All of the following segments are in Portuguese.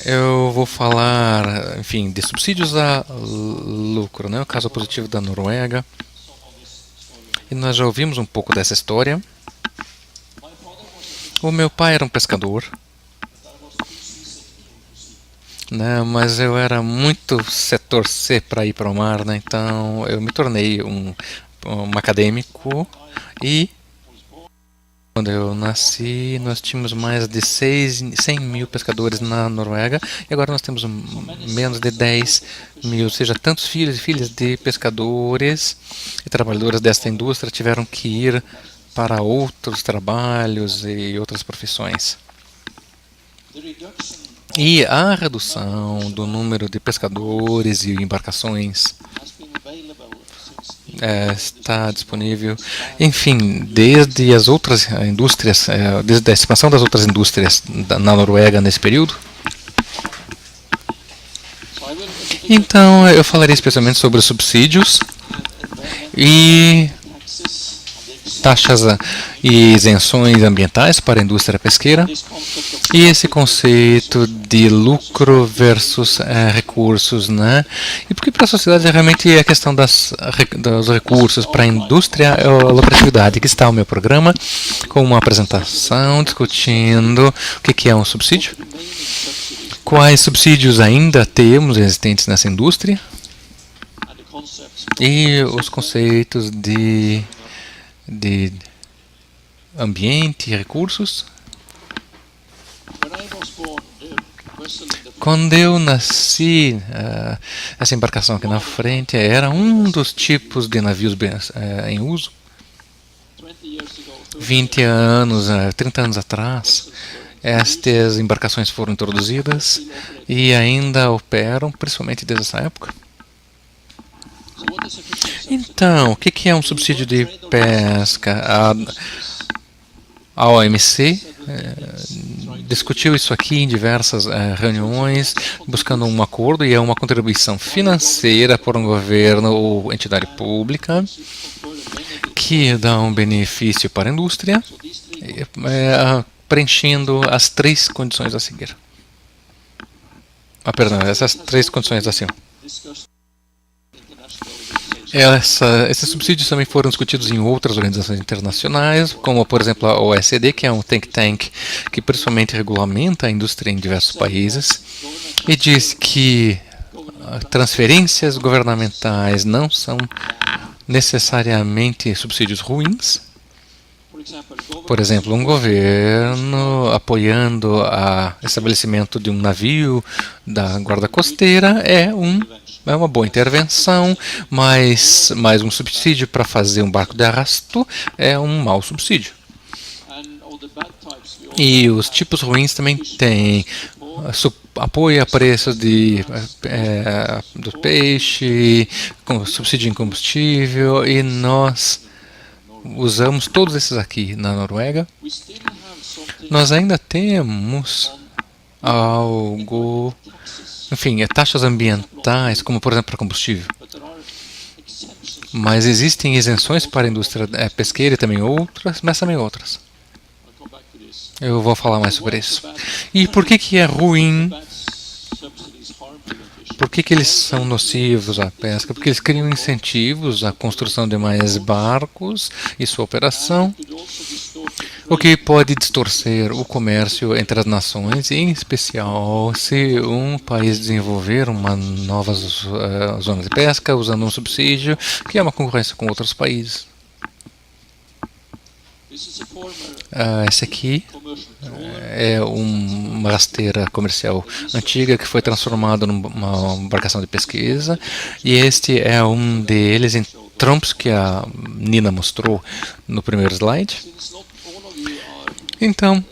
Eu vou falar, enfim, de subsídios a lucro, né? O caso positivo da Noruega. E nós já ouvimos um pouco dessa história. O meu pai era um pescador, né? Mas eu era muito setor C para ir para o mar, né? Então eu me tornei um acadêmico e quando eu nasci, nós tínhamos mais de 100 mil pescadores na Noruega e agora nós temos menos de 10 mil, ou seja, tantos filhos e filhas de pescadores e trabalhadores desta indústria tiveram que ir para outros trabalhos e outras profissões. E a redução do número de pescadores e embarcações está disponível, enfim, desde as outras indústrias, desde a expansão das outras indústrias na Noruega nesse período. Então, eu falarei especialmente sobre os subsídios e taxas e isenções ambientais para a indústria pesqueira e esse conceito de lucro versus recursos, né? E porque para a sociedade realmente a questão dos recursos, para a indústria é a lucratividade. Aqui está o meu programa com uma apresentação discutindo o que é um subsídio, quais subsídios ainda temos existentes nessa indústria e os conceitos de ambiente e recursos. Quando eu nasci, essa embarcação aqui na frente era um dos tipos de navios em uso. 20 anos, 30 anos atrás, estas embarcações foram introduzidas e ainda operam, principalmente desde essa época. Então, o que é um subsídio de pesca? A OMC discutiu isso aqui em diversas reuniões, buscando um acordo, e é uma contribuição financeira por um governo ou entidade pública que dá um benefício para a indústria, preenchendo as três condições a seguir. Perdão, essas três condições acima. Esses subsídios também foram discutidos em outras organizações internacionais, como, por exemplo, a OECD, que é um think tank que principalmente regulamenta a indústria em diversos países, e diz que transferências governamentais não são necessariamente subsídios ruins. Por exemplo, um governo apoiando o estabelecimento de um navio da guarda costeira é uma boa intervenção, mas um subsídio para fazer um barco de arrasto é um mau subsídio. E os tipos ruins também têm apoio a preços do peixe, subsídio em combustível, e nós usamos todos esses aqui na Noruega. Nós ainda temos algo, enfim, taxas ambientais, como por exemplo para combustível. Mas existem isenções para a indústria pesqueira e também outras, mas também outras. Eu vou falar mais sobre isso. E por que é ruim? Por que eles são nocivos à pesca? Porque eles criam incentivos à construção de mais barcos e sua operação, o que pode distorcer o comércio entre as nações, em especial se um país desenvolver uma nova zona de pesca usando um subsídio, que é uma concorrência com outros países. Esse aqui é uma rasteira comercial antiga que foi transformada numa embarcação de pesquisa, e este é um deles em trompos que a Nina mostrou no primeiro slide. Então,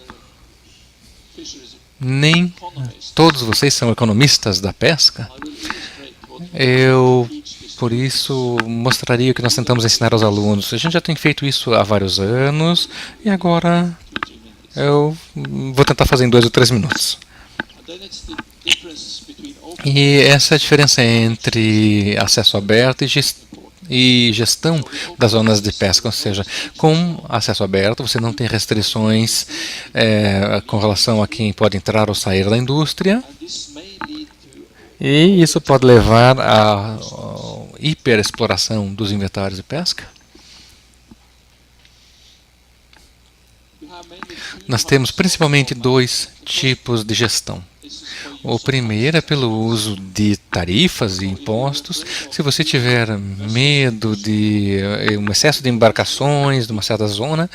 nem todos vocês são economistas da pesca. Eu, por isso, mostraria o que nós tentamos ensinar aos alunos. A gente já tem feito isso há vários anos e agora eu vou tentar fazer em 2 ou 3 minutos. E essa é a diferença entre acesso aberto e gestão das zonas de pesca, ou seja, com acesso aberto você não tem restrições com relação a quem pode entrar ou sair da indústria, E isso pode levar à hiperexploração dos inventários de pesca. Nós temos principalmente dois tipos de gestão. O primeiro é pelo uso de tarifas e impostos. Se você tiver medo de um excesso de embarcações de uma certa zona,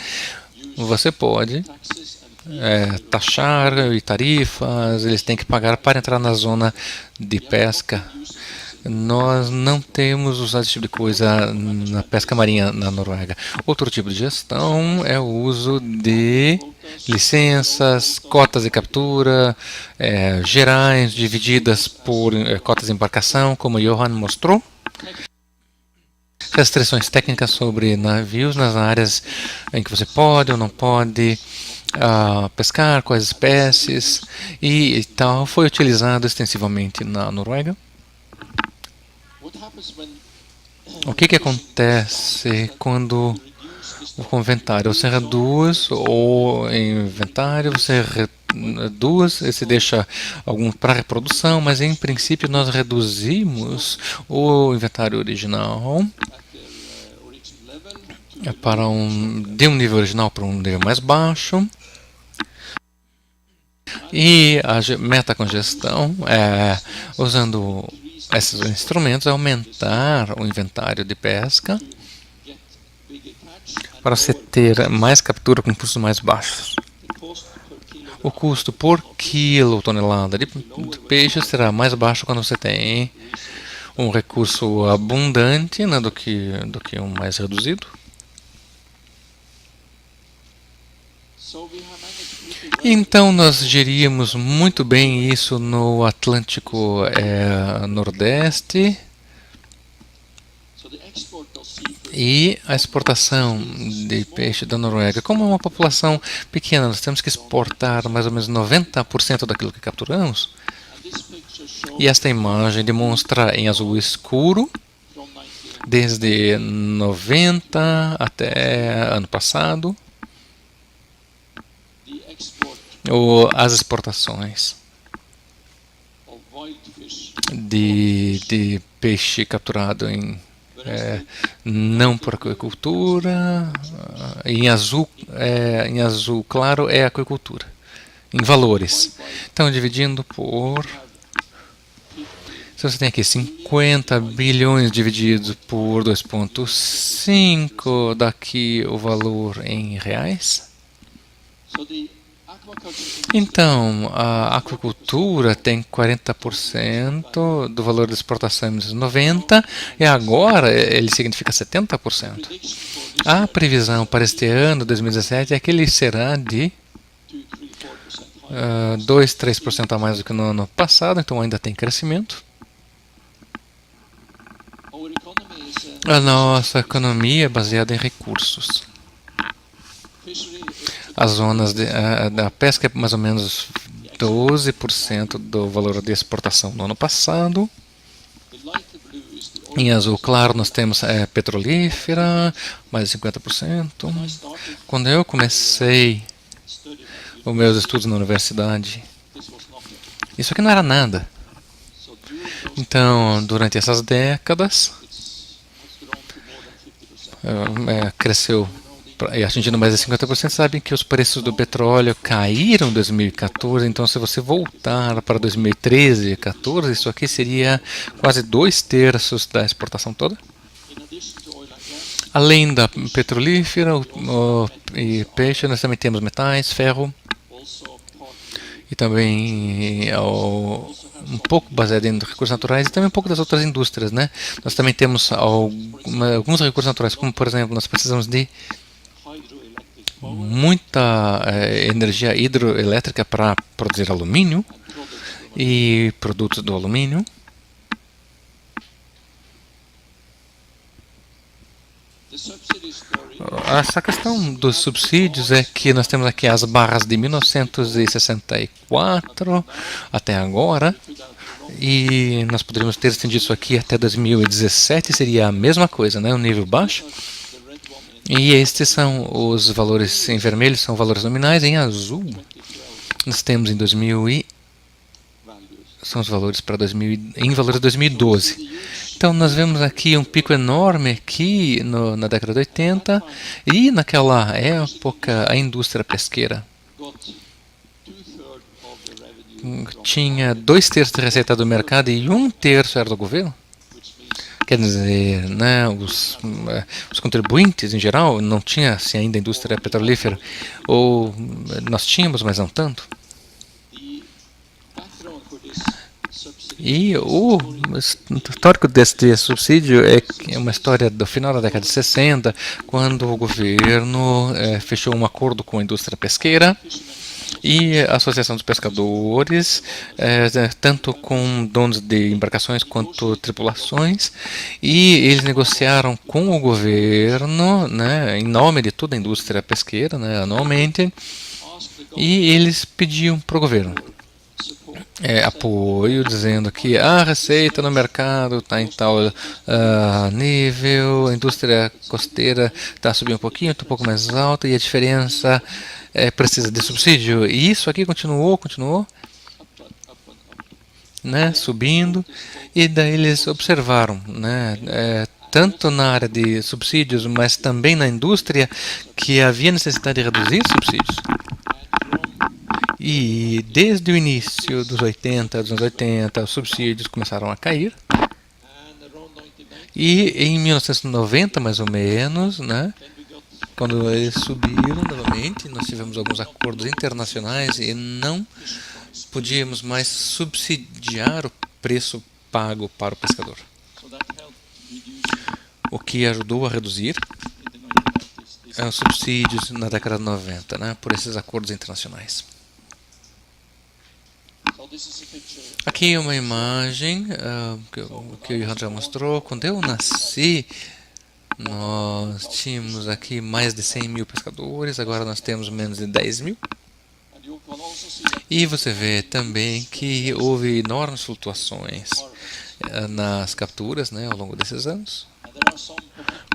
você pode taxar e tarifas, eles têm que pagar para entrar na zona de pesca. Nós não temos usado esse tipo de coisa na pesca marinha na Noruega. Outro tipo de gestão é o uso de licenças, cotas de captura gerais, divididas por cotas de embarcação, como Johan mostrou. Restrições técnicas sobre navios nas áreas em que você pode ou não pode pescar, quais espécies e tal. Foi utilizado extensivamente na Noruega. O que acontece quando o inventário você reduz o inventário, você reduz, você deixa algum para reprodução, mas em princípio nós reduzimos o inventário original para de um nível original para um nível mais baixo. E a metacongestão usando esses instrumentos, aumentar o inventário de pesca para você ter mais captura com custos mais baixos. O custo por quilo, tonelada de peixe será mais baixo quando você tem um recurso abundante, né, do que um mais reduzido. Então nós geríamos muito bem isso no Atlântico Nordeste. E a exportação de peixe da Noruega, como é uma população pequena, nós temos que exportar mais ou menos 90% daquilo que capturamos. E esta imagem demonstra em azul escuro, desde 90 até ano passado, as exportações de peixe capturado não por aquicultura, em azul claro é aquicultura, em valores. Então, dividindo por... Se você tem aqui 50 bilhões dividido por 2,5, daqui o valor em reais. Então, a aquacultura tem 40% do valor da exportação em 90% e agora ele significa 70%. A previsão para este ano, 2017, é que ele será de 2-3% a mais do que no ano passado, então ainda tem crescimento. A nossa economia é baseada em recursos. As zonas da pesca é mais ou menos 12% do valor de exportação no ano passado. Em azul claro nós temos petrolífera, mais de 50%. Quando eu comecei os meus estudos na universidade, isso aqui não era nada. Então, durante essas décadas, cresceu e atingindo mais de 50%. Sabem que os preços do petróleo caíram em 2014, então se você voltar para 2013 e 2014, isso aqui seria quase 2/3 da exportação toda. Além da petrolífera e peixe, nós também temos metais, ferro e também um pouco baseado em recursos naturais e também um pouco das outras indústrias, né? Nós também temos alguns recursos naturais, como por exemplo, nós precisamos de muita energia hidroelétrica para produzir alumínio e produtos do alumínio. Essa questão dos subsídios é que nós temos aqui as barras de 1964 até agora, e nós poderíamos ter estendido isso aqui até 2017, seria a mesma coisa, né? Um nível baixo. E estes são os valores em vermelho, são valores nominais. Em azul, nós temos em são os valores para em valores de 2012. Então nós vemos aqui um pico enorme aqui na década de 80 e naquela época a indústria pesqueira tinha 2/3 da receita do mercado e 1/3 era do governo. Quer dizer, né, os contribuintes em geral não tinha assim, ainda a indústria petrolífera, ou nós tínhamos, mas não tanto. E o histórico deste subsídio é uma história do final da década de 60, quando o governo fechou um acordo com a indústria pesqueira e a Associação dos Pescadores, tanto com donos de embarcações quanto tripulações, e eles negociaram com o governo, né, em nome de toda a indústria pesqueira, né, anualmente, e eles pediam para o governo apoio, dizendo que a receita no mercado está em tal nível, a indústria costeira está subindo um pouquinho, está um pouco mais alta, e a diferença precisa de subsídio. E isso aqui continuou, né, subindo, e daí eles observaram, né, tanto na área de subsídios, mas também na indústria, que havia necessidade de reduzir subsídios. E desde o início dos anos 80, os subsídios começaram a cair. E em 1990, mais ou menos, né, quando eles subiram novamente, nós tivemos alguns acordos internacionais e não podíamos mais subsidiar o preço pago para o pescador, o que ajudou a reduzir os subsídios na década de 90, né, por esses acordos internacionais. Aqui é uma imagem que o Johan já mostrou. Quando eu nasci, nós tínhamos aqui mais de 100 mil pescadores, agora nós temos menos de 10 mil. E você vê também que houve enormes flutuações nas capturas, né, ao longo desses anos,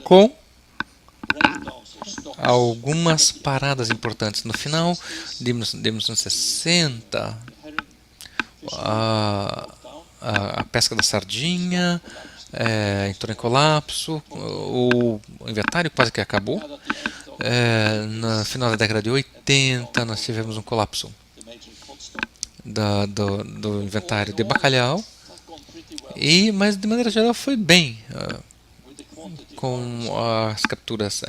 com algumas paradas importantes. No final de 1960, a pesca da sardinha entrou em colapso, o inventário quase que acabou. No final da década de 80 nós tivemos um colapso do inventário de bacalhau, mas de maneira geral foi bem com as capturas,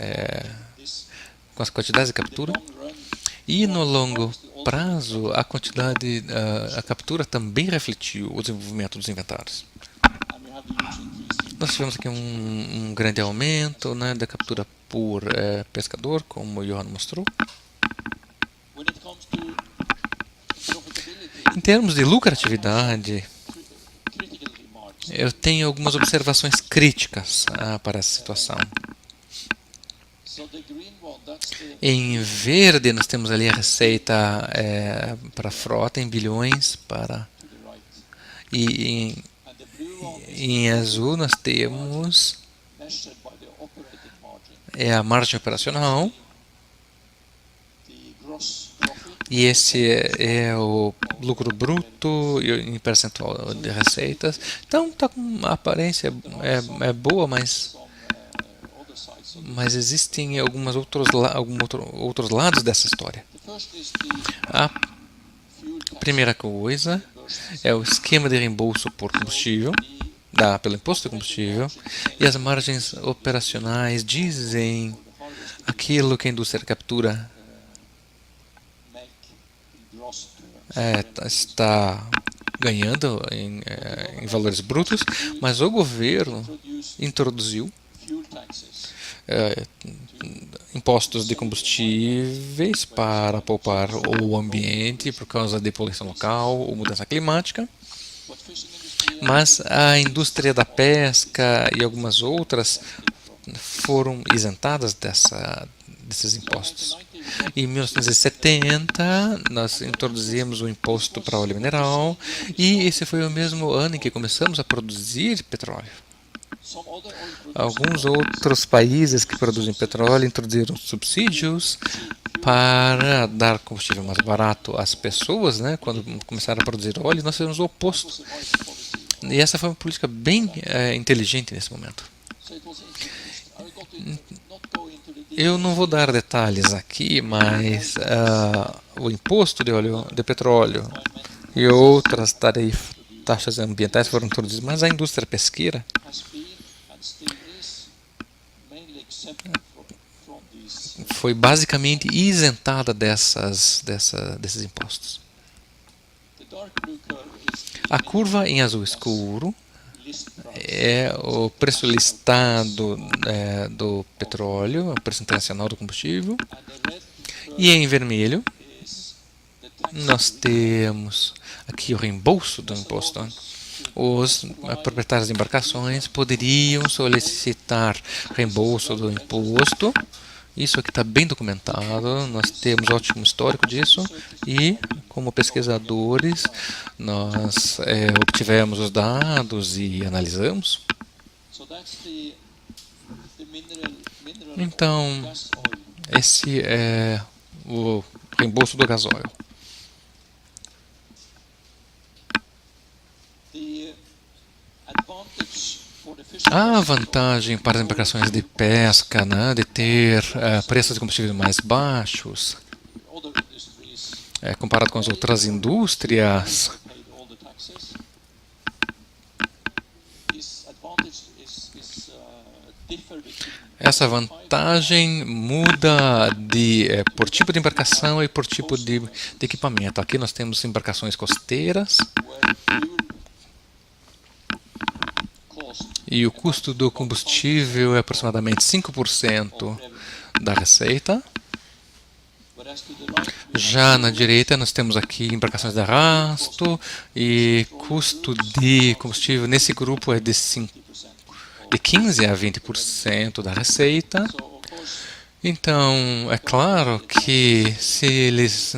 com as quantidades de captura. E no longo prazo, a captura também refletiu o desenvolvimento dos inventários. Nós tivemos aqui um grande aumento, né, da captura por pescador, como o Johan mostrou. Em termos de lucratividade, eu tenho algumas observações críticas para essa situação. Em verde nós temos ali a receita para a frota em bilhões, e em azul nós temos a margem operacional, e esse é o lucro bruto em percentual de receitas. Então está com a aparência boa, mas existem alguns outros lados dessa história. A primeira coisa é o esquema de reembolso por combustível, pelo imposto de combustível, e as margens operacionais dizem aquilo que a indústria captura está ganhando em valores brutos, mas o governo introduziu impostos de combustíveis para poupar o ambiente por causa de poluição local ou mudança climática, mas a indústria da pesca e algumas outras foram isentadas desses impostos. Em 1970, nós introduzimos o imposto para óleo mineral, e esse foi o mesmo ano em que começamos a produzir petróleo. Alguns outros países que produzem petróleo introduziram subsídios para dar combustível mais barato às pessoas, né, quando começaram a produzir óleo, nós fizemos o oposto. E essa foi uma política bem inteligente nesse momento. Eu não vou dar detalhes aqui, mas o imposto de óleo de petróleo e outras taxas ambientais foram introduzidas, mas a indústria pesqueira foi basicamente isentada desses impostos. A curva em azul escuro é o preço listado do petróleo, o preço internacional do combustível. E em vermelho, nós temos aqui o reembolso do imposto. Os proprietários de embarcações poderiam solicitar reembolso do imposto. Isso aqui está bem documentado, nós temos ótimo histórico disso e, como pesquisadores, nós obtivemos os dados e analisamos. Então, esse é o reembolso do gasóleo. A vantagem para as embarcações de pesca, né, de ter preços de combustíveis mais baixos, comparado com as outras indústrias, essa vantagem muda por tipo de embarcação e por tipo de equipamento. Aqui nós temos embarcações costeiras, e o custo do combustível é aproximadamente 5% da receita. Já na direita nós temos aqui embarcações de arrasto e custo de combustível nesse grupo é de 15 a 20% da receita. Então, é claro que se eles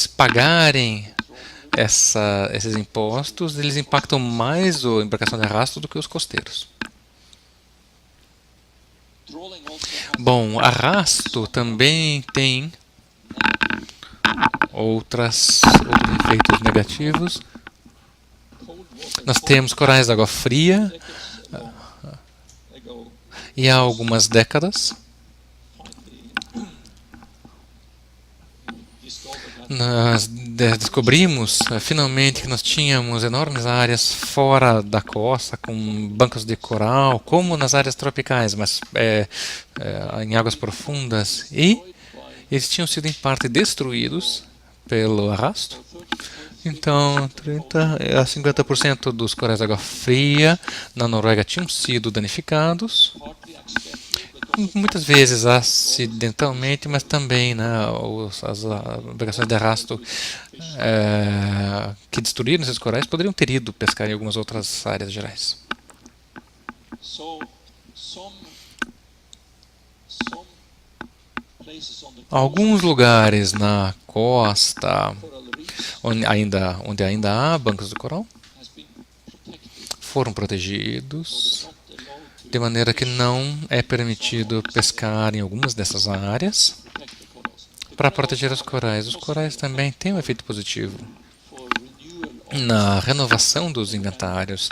pagarem esses impostos, eles impactam mais a embarcação de arrasto do que os costeiros. Bom, arrasto também tem outros efeitos negativos. Nós temos corais de água fria e há algumas décadas nós descobrimos finalmente que nós tínhamos enormes áreas fora da costa com bancos de coral, como nas áreas tropicais, mas em águas profundas, e eles tinham sido em parte destruídos pelo arrasto. Então, 30 a 50% dos corais de água fria na Noruega tinham sido danificados, muitas vezes acidentalmente, mas também, né, as embarcações de arrasto que destruíram esses corais poderiam ter ido pescar em algumas outras áreas gerais. Alguns lugares na costa onde ainda há bancos de coral foram protegidos, de maneira que não é permitido pescar em algumas dessas áreas para proteger os corais. Os corais também têm um efeito positivo na renovação dos inventários.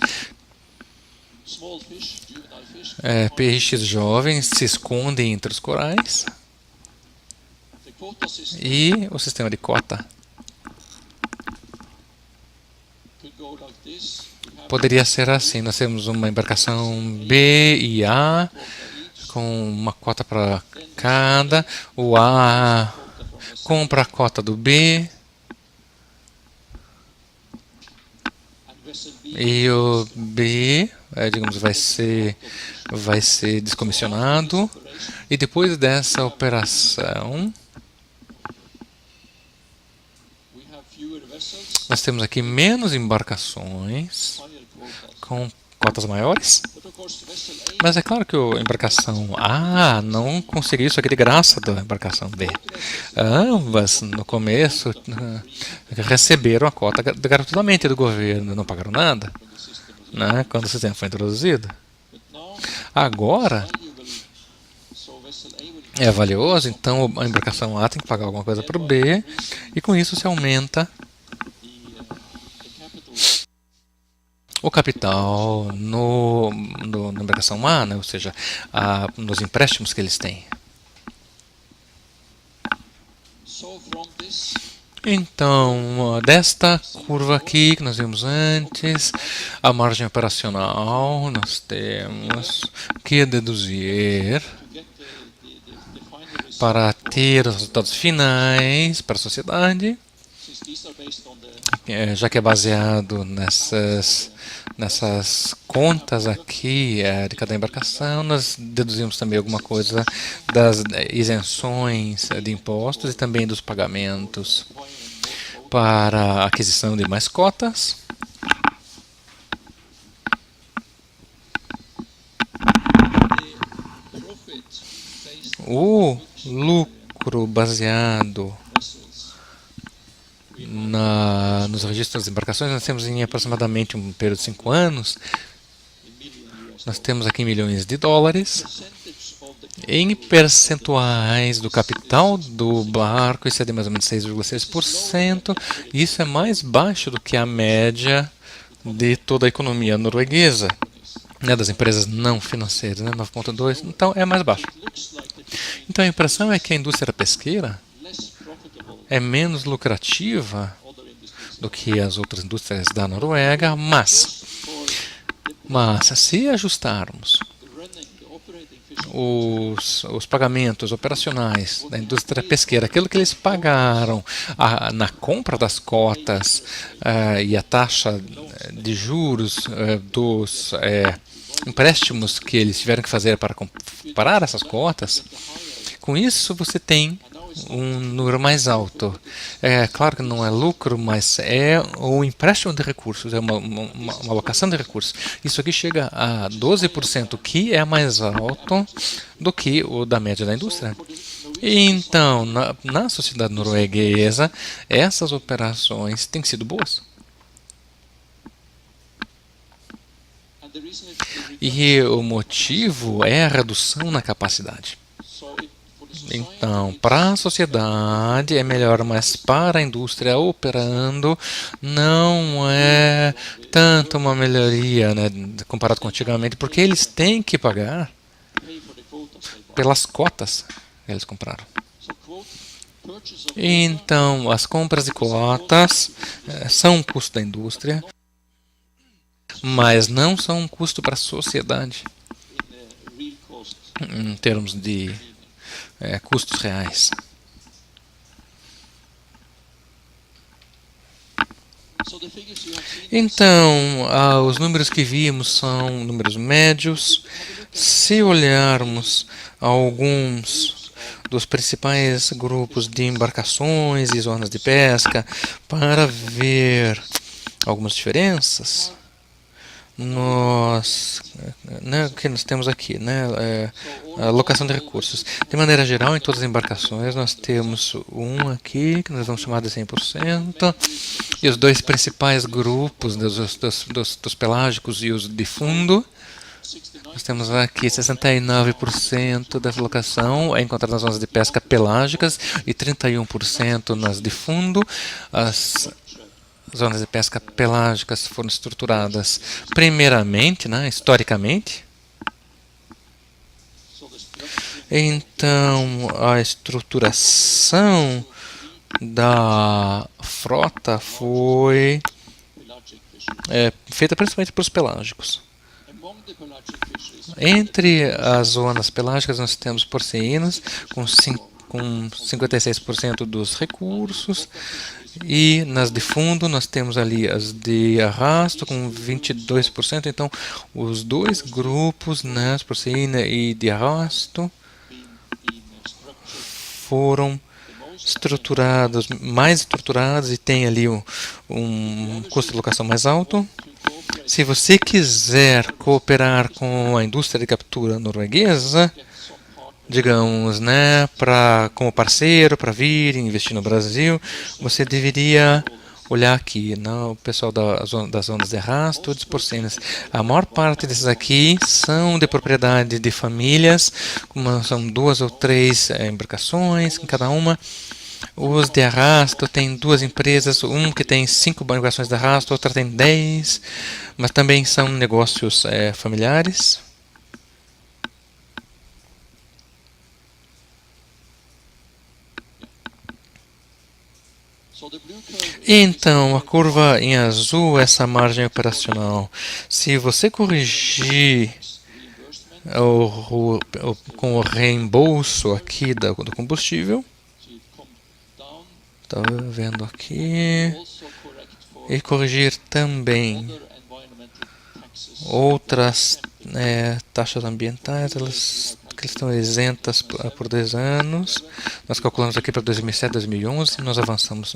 Peixes jovens se escondem entre os corais e o sistema de cota poderia ser assim. Nós temos uma embarcação B e A com uma cota para cada. O A compra a cota do B e o B, digamos, vai ser descomissionado. E depois dessa operação, nós temos aqui menos embarcações com cotas maiores, mas é claro que a embarcação A não conseguiu isso aqui de graça da embarcação B. Ambas, no começo, receberam a cota gratuitamente do governo, não pagaram nada, né, quando o sistema foi introduzido. Agora, é valioso, então a embarcação A tem que pagar alguma coisa para o B, e com isso se aumenta o capital na embarcação A, né? Ou seja, nos empréstimos que eles têm. Então, desta curva aqui que nós vimos antes, a margem operacional, nós temos que deduzir para ter os resultados finais para a sociedade, já que é baseado nessas contas aqui de cada embarcação, nós deduzimos também alguma coisa das isenções de impostos e também dos pagamentos para a aquisição de mais cotas. O lucro baseado nos registros das embarcações, nós temos em aproximadamente um período de 5 anos, nós temos aqui milhões de dólares. Em percentuais do capital do barco, isso é de mais ou menos 6,6%. Isso é mais baixo do que a média de toda a economia norueguesa, né, das empresas não financeiras, né, 9,2%. Então é mais baixo. Então a impressão é que a indústria pesqueira é menos lucrativa do que as outras indústrias da Noruega, mas se ajustarmos os pagamentos operacionais da indústria pesqueira, aquilo que eles pagaram na compra das cotas e a taxa de juros dos empréstimos que eles tiveram que fazer para comprar essas cotas, com isso você tem um número mais alto. É claro que não é lucro, mas é o empréstimo de recursos, é uma alocação de recursos. Isso aqui chega a 12%, que é mais alto do que o da média da indústria. Então, na sociedade norueguesa, essas operações têm sido boas. E o motivo é a redução na capacidade. Então, para a sociedade é melhor, mas para a indústria operando não é tanto uma melhoria, né, comparado com antigamente, porque eles têm que pagar pelas cotas que eles compraram. Então, as compras de cotas são um custo da indústria, mas não são um custo para a sociedade em termos de custos reais. Então, os números que vimos são números médios. Se olharmos alguns dos principais grupos de embarcações e zonas de pesca para ver algumas diferenças, que nós temos aqui, né, alocação de recursos. De maneira geral, em todas as embarcações, nós temos um aqui, que nós vamos chamar de 100%, e os dois principais grupos, dos pelágicos e os de fundo, nós temos aqui 69% dessa alocação é encontrada nas zonas de pesca pelágicas e 31% nas de fundo. As zonas de pesca pelágicas foram estruturadas primeiramente, né, historicamente. Então, a estruturação da frota foi feita principalmente para os pelágicos. Entre as zonas pelágicas, nós temos porcinos com 56% dos recursos, e nas de fundo nós temos ali as de arrasto com 22%. Então, os dois grupos, né, as porcina e de arrasto, foram mais estruturados e tem ali um custo de locação mais alto. Se você quiser cooperar com a indústria de captura norueguesa, digamos, né, como parceiro, para vir investir no Brasil, você deveria olhar aqui, o pessoal das zonas de arrasto, dos porcinos. A maior parte desses aqui são de propriedade de famílias, são 2 ou 3 embarcações em cada uma. Os de arrasto tem 2 empresas, um que tem 5 embarcações de arrasto, outra tem 10, mas também são negócios familiares. Então, a curva em azul, essa margem operacional. Se você corrigir com o reembolso aqui do combustível, está vendo aqui, e corrigir também outras taxas ambientais, elas estão isentas por 10 anos. Nós calculamos aqui para 2007, 2011, nós avançamos,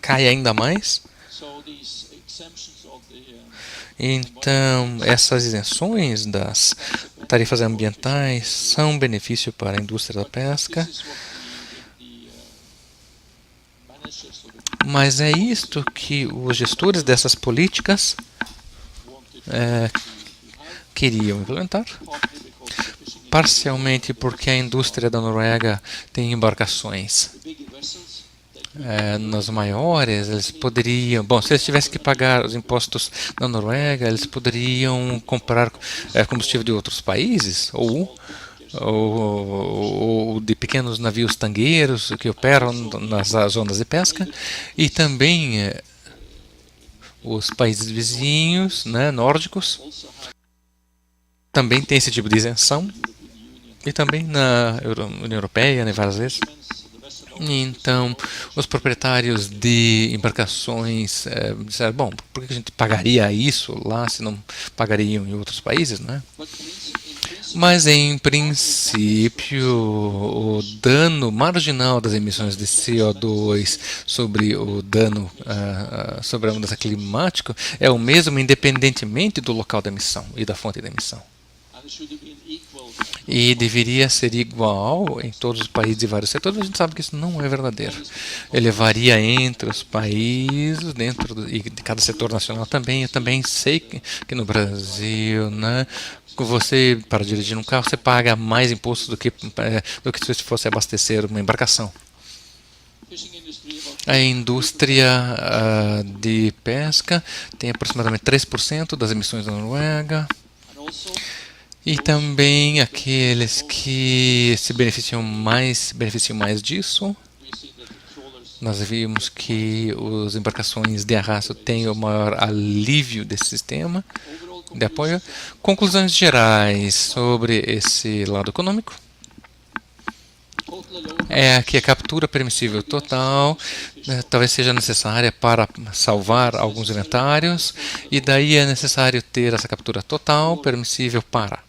cai ainda mais. Então, essas isenções das tarifas ambientais são um benefício para a indústria da pesca. Mas é isto que os gestores dessas políticas queriam implementar, parcialmente porque a indústria da Noruega tem embarcações nas maiores. Eles poderiam, se eles tivessem que pagar os impostos na Noruega, eles poderiam comprar combustível de outros países ou de pequenos navios tangueiros que operam nas zonas de pesca, e também os países vizinhos, nórdicos, também tem esse tipo de isenção, e também na União Europeia, várias vezes. Então, os proprietários de embarcações disseram, por que a gente pagaria isso lá se não pagariam em outros países, Mas, em princípio, o dano marginal das emissões de CO2 sobre o dano sobre a mudança climática é o mesmo, independentemente do local da emissão e da fonte da emissão. E deveria ser igual em todos os países e vários setores, mas a gente sabe que isso não é verdadeiro. Ele varia entre os países, e de cada setor nacional também. Eu também sei que no Brasil, você, para dirigir um carro, você paga mais imposto do que se fosse abastecer uma embarcação. A indústria de pesca tem aproximadamente 3% das emissões da Noruega. E também aqueles que se beneficiam mais disso. Nós vimos que as embarcações de arrasto têm o maior alívio desse sistema de apoio. Conclusões gerais sobre esse lado econômico é que a captura permissível total talvez seja necessária para salvar alguns inventários, e daí é necessário ter essa captura total permissível para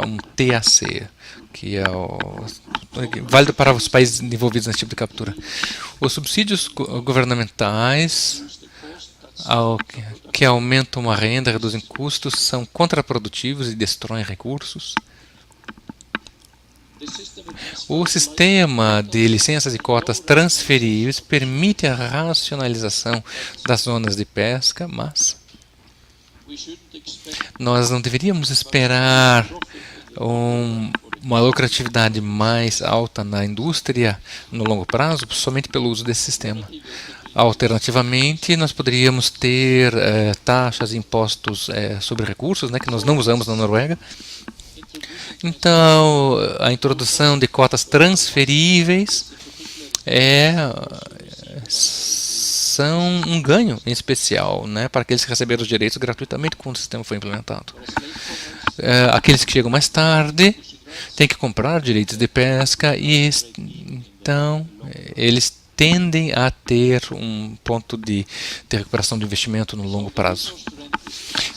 um TAC, que é válido para os países envolvidos nesse tipo de captura. Os subsídios governamentais que aumentam a renda, reduzem custos, são contraprodutivos e destroem recursos. O sistema de licenças e cotas transferíveis permite a racionalização das zonas de pesca, mas nós não deveríamos esperar uma lucratividade mais alta na indústria no longo prazo somente pelo uso desse sistema. Alternativamente, nós poderíamos ter taxas e impostos sobre recursos, que nós não usamos na Noruega. Então, a introdução de cotas transferíveis são um ganho, em especial, para aqueles que receberam os direitos gratuitamente quando o sistema foi implementado. Aqueles que chegam mais tarde têm que comprar direitos de pesca, e então eles tendem a ter um ponto de recuperação do investimento no longo prazo.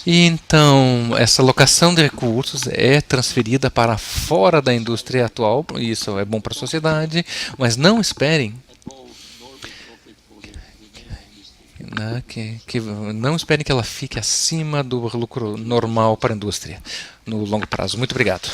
E então, essa alocação de recursos é transferida para fora da indústria atual, e isso é bom para a sociedade, mas não esperem não esperem que ela fique acima do lucro normal para a indústria no longo prazo. Muito obrigado.